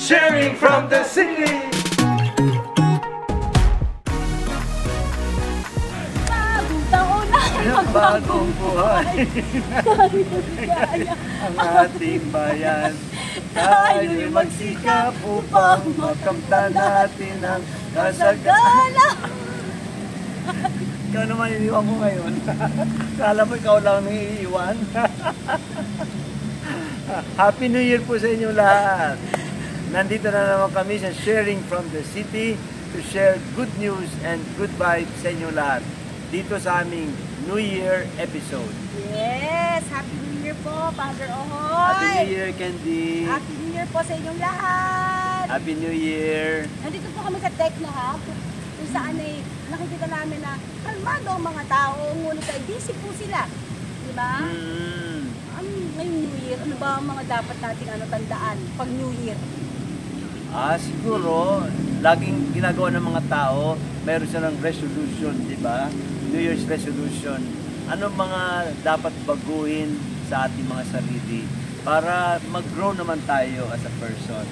sharing from the city. Bagong taon na Bagong buhay. Ang ating bayan. Tayo'y magsikap upang makamtan natin ang kasagana. Ikaw naman iniwan ko ngayon. Kala mo ikaw lang nang iiwan. Happy New Year po sa inyo lahat. Nandito na naman kami sa Sharing from the City to share good news and good vibes sa inyo lahat. Dito sa aming New Year episode. Yes! Happy New Year po, Father Ohoy! Happy New Year, Candy! Happy New Year po sa inyong lahat! Happy New Year! Nandito po kami sa deck na kung saan ay nakikita namin na kalmado ang mga tao, ngunit ay busy po sila. Di ba? Ngayong New Year, ano ba ang mga dapat nating tandaan pag New Year? Siguro, laging ginagawa ng mga tao, mayroon silang resolution, di ba? New Year's resolution. Ano mga dapat baguhin sa ating mga sarili para mag-grow naman tayo as a person?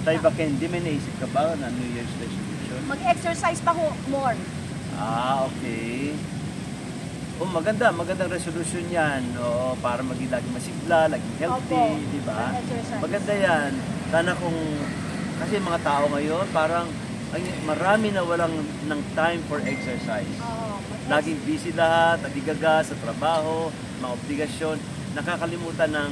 Tayo ba, Candy, may naisip ka ba na New Year's resolution? Mag-exercise pa more. Okay. Magandang resolution yan. Para maging laging masigla, laging healthy, di ba? Maganda yan. Sana kasi mga tao ngayon, parang marami na walang ng time for exercise. Laging busy lahat, nadigaga sa trabaho, mga obligasyon, nakakalimutan ng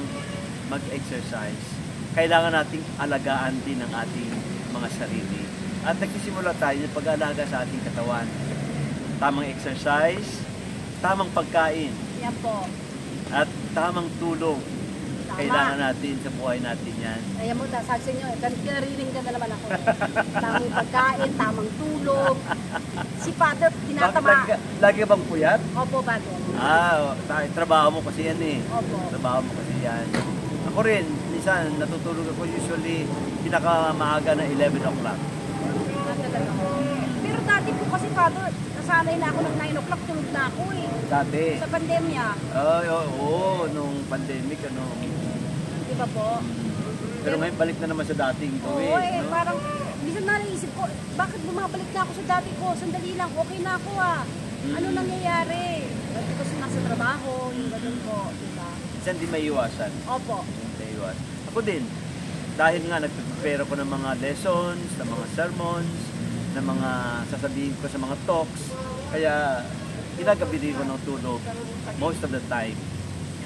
mag-exercise. Kailangan nating alagaan din ang ating mga sarili. At nagsisimula tayo ng pag-aalaga sa ating katawan. Tamang exercise, tamang pagkain. Yan po. At tamang tulog. Tama. Kailangan natin sa buhay natin yan. Ayan mo, sabi sa inyo, kinarinig ka na naman ako. Tamang pagkain, tamang tulog. Si Father, tinatama. Lagi ka bang puyat? Opo, Father. Trabaho mo kasi yan eh. Opo. Trabaho mo kasi yan. Ako rin, minsan natutulog ako usually pinakamaaga na 11 o'clock. Pero dati po kasi, Father, nasanay na ako ng 9 o'clock, tulog na ako eh. Dati? Sa pandemya. Oo, nung pandemic, Di ba po? Pero ngayon balik na naman sa dating gawin. Oo eh, parang, minsan naisip ko, bakit bumabalik na ako sa dati ko? Sandali lang, okay na ako ah. Ano nangyayari? Dati ko nasa trabaho, yung ganun po, di ba? Minsan di maiiwasan. Opo. Maiiwasan. Ako din, dahil nga nagpe-prepare ako ng mga lessons, ng mga sermons, ng mga sasabihin ko sa mga talks, kaya ginagabi din ko ng tulog most of the time.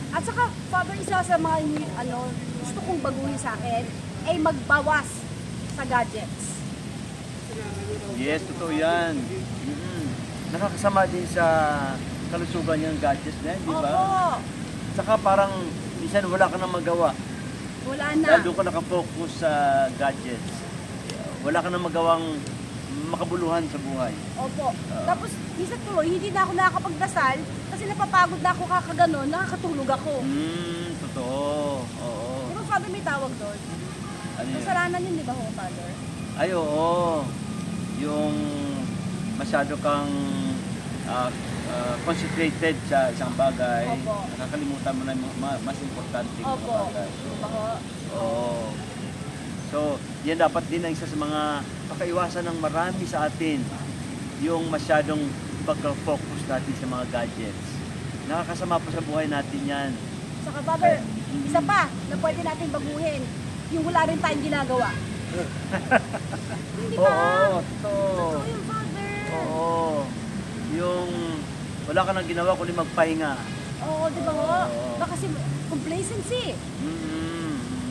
At saka, Father, isa sa mga gusto kong baguhin sa akin ay magbawas sa gadgets. Yes, totoo yan. Nakakasama din sa kalusugan yung gadgets na yan, di ba? Opo. Saka parang minsan wala ka nang magawa. Wala na. Dahil doon ka nakafocus sa gadgets. Wala ka nang magawang makabuluhan sa buhay. Opo. Tapos, minsan tuloy, hindi na ako nakakapagdasal kasi napapagod na ako kakaganon, nakakatulog ako. Totoo. Oo. Pero Father, may tawag doon. Ano yun? Kasalanan yun, di ba ho, Father? Ay, oo. Yung masyado kang concentrated sa isang bagay. Opo. Nakakalimutan mo na yung mas importante mga Opo. bagay. Di ba ho? Oo. So, yan dapat din ang isa sa mga pakaiwasan ng marami sa atin. Yung masyadong pagka-focus natin sa mga gadgets. Nakakasama po sa buhay natin yan. Saka Father, isa pa na pwede natin baguhin, yung wala rin tayong ginagawa. Hindi ba? Oo, totoo. Totoo yung Father. Oo. Yung wala ka nang ginawa kundi magpahinga. Oo, di ba ho? Oo. Baka kasi complacency.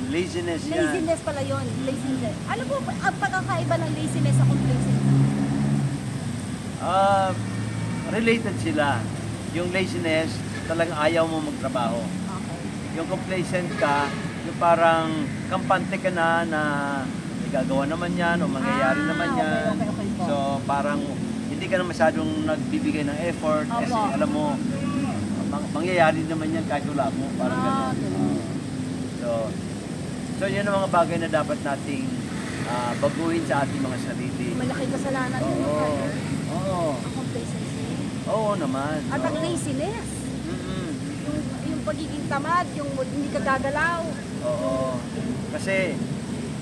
Laziness yan. Laziness pala yun. Laziness. Alam mo, ang pagkakaiba ng laziness sa complacency? Related sila. Yung laziness, talagang ayaw mo magtrabaho. Okay. Yung complacent ka, yung parang kampante ka na igagawa naman yan o mangyayari naman yan. Okay po. So parang hindi ka na masyadong nagbibigay ng effort kasi Opo. alam mo, mangyayari naman yan kahit wala mo. Parang gano'n. So yun ang mga bagay na dapat nating baguhin sa ating mga sarili. Malaking kasalanan yun, Oo. Father. Oo. Ang complacency. Oo naman. At ang Oo. laziness. Yung pagiging tamad, yung hindi ka gagalaw. Oo. Kasi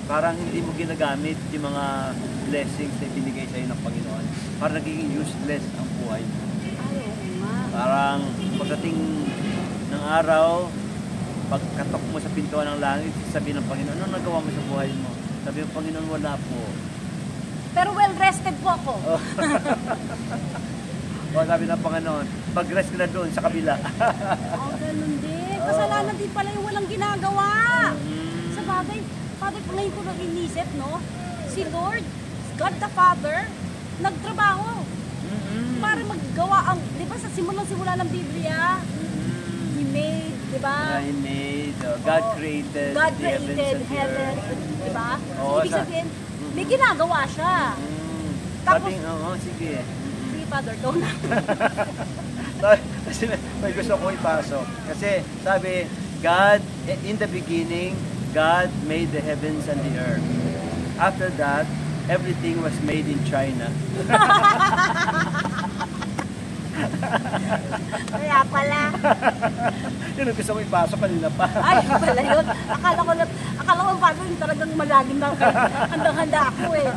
parang hindi mo ginagamit yung mga blessings na binigay sa'yo ng Panginoon. Parang nagiging useless ang buhay mo. Ay, oo nga. Parang pagdating ng araw, pagkatok mo sa pintuan ng langit, sabi ng Panginoon, ano nagawa mo sa buhay mo? Sabi ng Panginoon, wala po. Pero well-rested po ako. O sabi ng Panginoon, mag-rest ka na doon sa kabila. Oh, ganun din. Kasalanan din pala yung walang ginagawa. Sa bagay, Father, ngayon ko nang inisip, no? Si Lord, God the Father, nagtrabaho para maggawa ang, di ba sa simula ng Biblia, He made, di ba? He made, God created God the heavens created and the heaven, earth. di ba? Oo, Ibig sabihin, may ginagawa siya. Tapos, Sabi, oo, sige. sige, Father, go na. Kasi may gusto ko ipasok. Kasi sabi, God, in the beginning, God made the heavens and the earth. After that, everything was made in China. Kaya pala. Yun ang gusto ko ipasok kanina pa. Ay, pala yun. Akala ko Father, yung talagang malalim na handang-handa ako eh.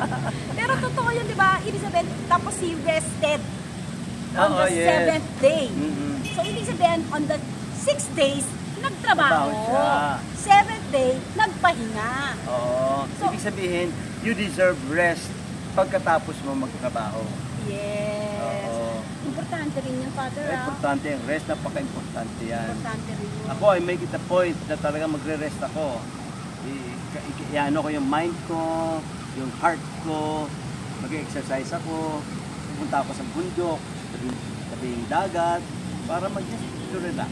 Pero totoo yun, di ba? Ibig sabihin, tapos he rested on the seventh day. So, ibig sabihin, on the 6 days, nagtrabaho. Siya. 7th day, nagpahinga. Oo. So, Ibig sabihin, you deserve rest pagkatapos mo magtrabaho. Yes. Oo. Importante rin yung Father, Importante ang rest, napaka-importante yan. Importante rin yun. Ako, I make it a point na talaga magre-rest ako. Iano ko yung mind ko, yung heart ko, mag-exercise ako, pupunta ako sa bundok, tabing dagat, para mag-relax.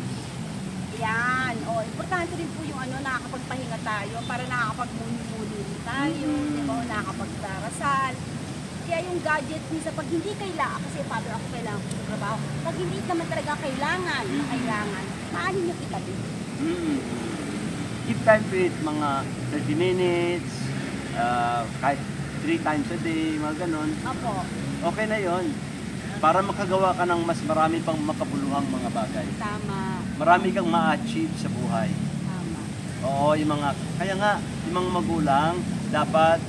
Yan. O, importante rin po yung nakakapagpahinga tayo para nakakapagmuni-muni rin tayo, di ba? Nakakapagdarasal. Kaya yung gadget, minsan pag hindi kailangan, kasi Father, ako kailangan ko ng trabaho, pag hindi naman talaga kailangan, maanin nyo itabi. Give time to it, mga 30 minutes, kahit 3 times a day, mga ganun. Opo. Okay na yon para makagawa ka ng mas marami pang makabuluhang mga bagay. Tama. Marami kang ma-achieve sa buhay. Tama. Oo, kaya nga, yung mga magulang, dapat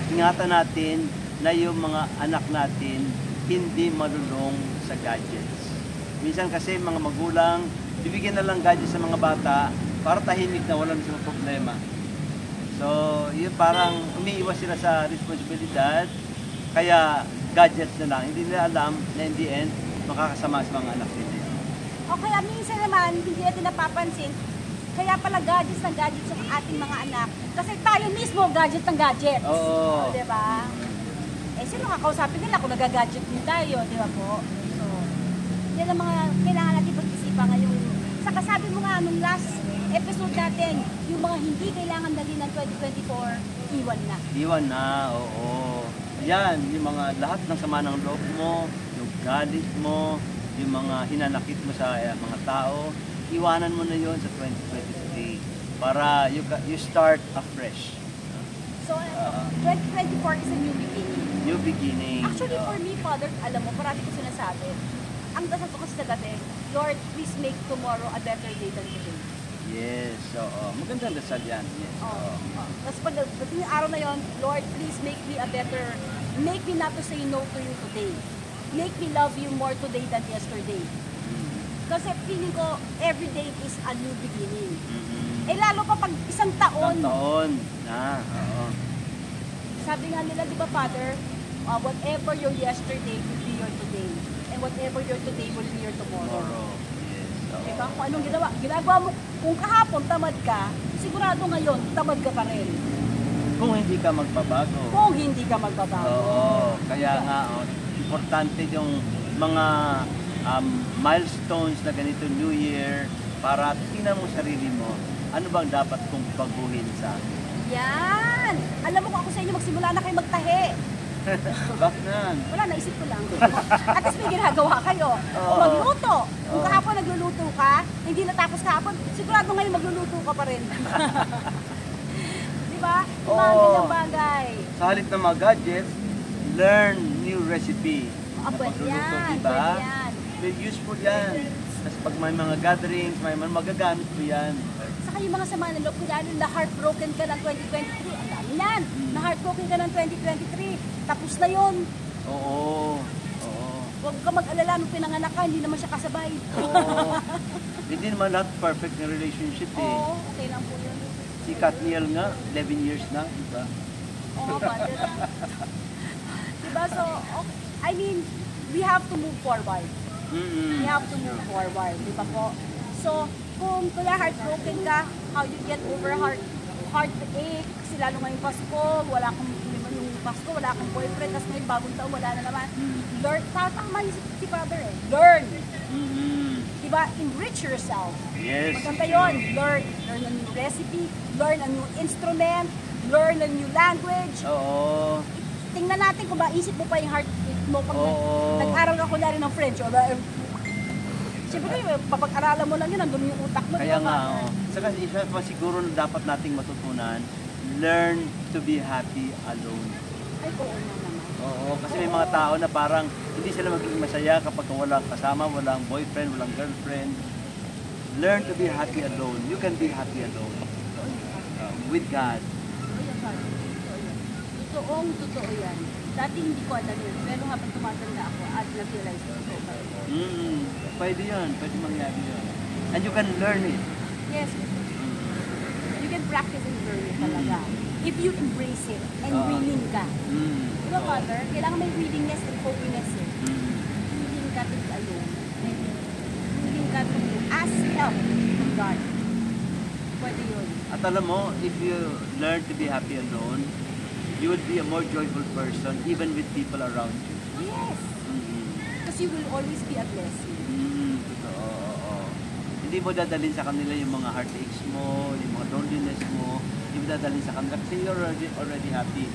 ingatan natin na yung mga anak natin hindi malulong sa gadgets. Minsan kasi mga magulang, bibigyan na lang gadgets sa mga bata para tahimik na wala na silang problema. So, yun parang umiiwas sila sa responsibilidad, kaya gadgets na lang. Hindi nila alam na in the end, makakasama sa mga anak nila. O kaya minsan naman, hindi natin napapansin, kaya pala gadgets ng gadgets ng ating mga anak. Kasi tayo mismo gadget ng gadgets. Oo. O, diba? Eh, sino kakausapin nila kung nagagadget din tayo, di ba po? So, yan ang mga kailangan natin pag-isipan ngayon. Saka sabi mo nga, nung last episode natin, yung mga hindi kailangan dalhin ng 2024, iwan na. Iwan na, oo. Yan, yung mga lahat ng sama ng loob mo, yung galit mo, yung mga hinanakit mo sa mga tao, iwanan mo na yon sa 2023 para you start afresh. So, 2024 is a new beginning. New beginning. Actually, for me, Father, alam mo, parati ko sinasabi, ang dasal ko kasi sa gabi, Lord, please make tomorrow a better day than today. Yes, oo. Magandang dasal yan. Yes, oo. Tapos pagdating yung araw na yon, Lord, please make me not to say no to you today. Make me love you more today than yesterday. Kasi feeling ko, every day is a new beginning. Eh lalo pa pag isang taon. Oo. Sabi nga nila, di ba Father, whatever your yesterday will be your today. And whatever your today will be your tomorrow. Yes. Oo. Diba? Kung anong ginagawa mo, kung kahapon tamad ka, sigurado ngayon, tamad ka pa rin. Kung hindi ka magbabago. Kung hindi ka magbabago. Oo. Kaya nga, importante yung mga milestones na ganito New Year para tingnan mo sarili mo, ano bang dapat kong baguhin sa akin? Yan! Alam mo kung ako sa inyo, magsimula na kayo magtahi. Bakit na? Wala, naisip ko lang. At least may ginagawa kayo. O magluto. Kung kahapon nagluluto ka, hindi natapos kahapon, sigurado ngayon magluluto ka pa rin. Di ba? Mga ganyang bagay. Sa halip ng mga gadgets, learn new recipe. Pwede yan. Diba? Pwede yan. Very useful yan. Kasi pag may mga gatherings, may mga magagamit mo yan. Saka saka yung mga sama ng loob, kunyari na heartbroken ka ng 2023, ang dami yan. Na heartbroken ka ng 2023, tapos na yun. Oo. Oo. Huwag ka mag-alala nung pinanganak ka, hindi naman siya kasabay. Oo. Hindi naman lahat perfect na relationship eh. Oo, okay lang po yun. Si Katniel nga, 11 years na, diba? Oo, Father. Diba, so, okay. I mean, we have to move forward. We have to move forward, di ba po? So, kung kaya heartbroken ka, how you get over heartache, kasi lalo ngayong Pasko, wala kang, yung Pasko, wala kang boyfriend, tapos ngayong bagong taon, wala na naman. Learn, tatama si Father eh. Learn. Diba? Enrich yourself. Yes. Maganda yun. Learn a new recipe, learn a new instrument, learn a new language. Oo. Tingnan natin kung maisip mo pa yung heartache mo pag Oo. nag-aral ka kunyari ng French o siyempre, papag-aralan mo lang yun, nandun yung utak mo. Kaya diba, nga, Father? Saka isa pa siguro na dapat nating matutunan, learn to be happy alone. Ay, oo nga naman. Oo, kasi may mga tao na parang hindi sila magiging masaya kapag walang kasama, walang boyfriend, walang girlfriend. Learn to be happy alone. You can be happy alone. With God. Totoong-totoo yan. Dati hindi ko alam yun, pero habang tumatanda ako, at na-realize ko ito. Pwede yan. Pwede mangyari yan. And you can learn it. Yes. You can practice and learn it talaga. If you embrace it and willing ka. Diba, Father? Kailangan may willingness and openness eh. Willing ka to be alone. Willing ka to ask help from God. Pwede yun. At alam mo, if you learn to be happy alone, you will be a more joyful person even with people around you. Yes. Because you will always be a blessing. Totoo, oo. Hindi mo dadalhin sa kanila yung mga heartaches mo, yung mga loneliness mo, hindi mo dadalhin sa kanila kasi you're already happy.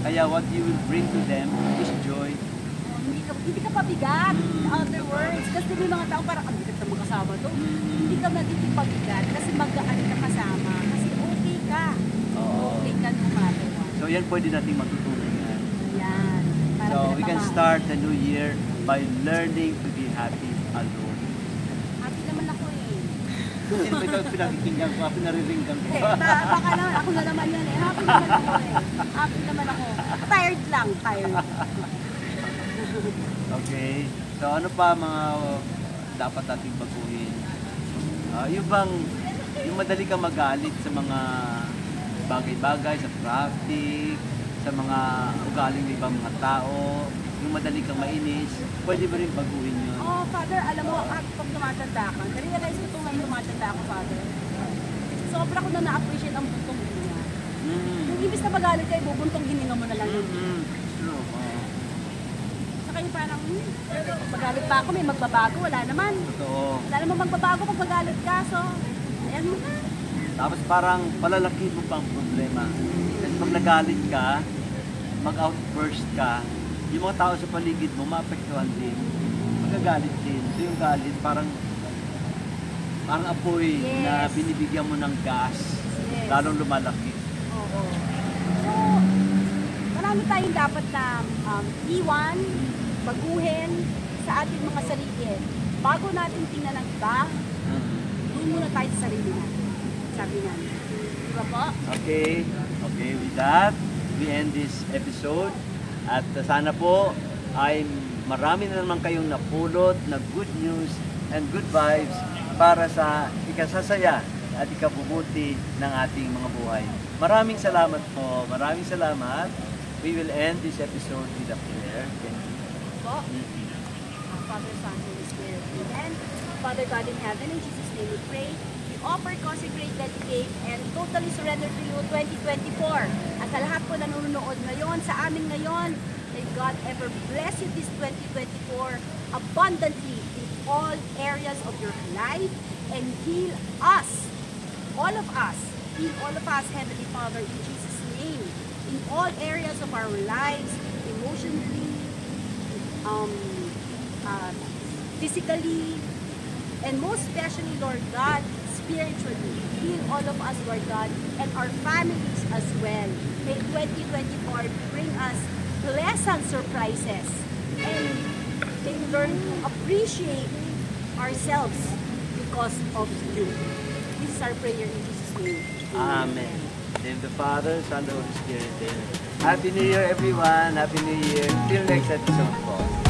Kaya what you will bring to them is joy. Hindi ka pabigat, in other words. Kasi may mga tao parang, ang bigat na magkasama to. Hindi ka magiging pabigat kasi magkaan ka kasama. Kasi okay ka. Okay ka no matter what. So yan pwede nating matutunan yan. Yan. So we can start the new year by learning to be happy alone. Happy naman ako eh. Sino ba ito pinakikinggan ko? Pinariringgan ko? Baka naman, ako na naman yan eh. Happy naman ako eh. Happy naman ako. Tired lang, tired. Okay. So ano pa mga dapat nating baguhin? Yung madali kang magalit sa mga bagay-bagay, sa traffic, sa mga ugaling ng ibang mga tao, yung madali kang mainis, pwede ba rin baguhin yun? Oh, Father, alam mo, pag tumatanda ka, na-realize ko itong ngayon tumatanda ako, Father. Sobra ko na na-appreciate ang buntong hininga. Yung ibig na magalit kayo, bubuntong hininga mo na lang yun. True. Saka yung parang, magalit pa ako, may magbabago, wala naman. Totoo. Wala naman magbabago pag magalit ka, so, ayan mo na. Tapos parang palalaki mo pang problema. Kasi pag nagalit ka, mag-outburst ka, yung mga tao sa paligid mo, maapektuhan din. Magagalit din. So yung galit, parang apoy na binibigyan mo ng gas, lalong lumalaki. Oo. So, marami tayong dapat na iwan, baguhin sa ating mga sarili. Bago natin tingnan ng iba, doon muna tayo sa sarili natin. Sabi nga. Diba po? Okay. With that, we end this episode. At sana po ay marami na naman kayong napulot na good news and good vibes para sa ikasasaya at ikabubuti ng ating mga buhay. Maraming salamat po. Maraming salamat. We will end this episode with a prayer. Thank you. Po. Father, Son, Holy Spirit. Amen. Father God in heaven, in Jesus' name we pray. Offer, consecrate, dedicate, and totally surrender to you 2024. At sa lahat po nanonood ngayon, sa amin ngayon, may God ever bless you this 2024 abundantly in all areas of your life and heal us, all of us, Heavenly Father, in Jesus' name, in all areas of our lives, emotionally, physically, and most especially, Lord God, spiritually. Heal all of us, Lord God, and our families as well. May 2024 bring us pleasant surprises and may we learn to appreciate ourselves because of you. This is our prayer in Jesus' name. Amen. In the name of the Father, Son, and the Holy Spirit. Amen. Happy New Year, everyone. Happy New Year. Till next episode po.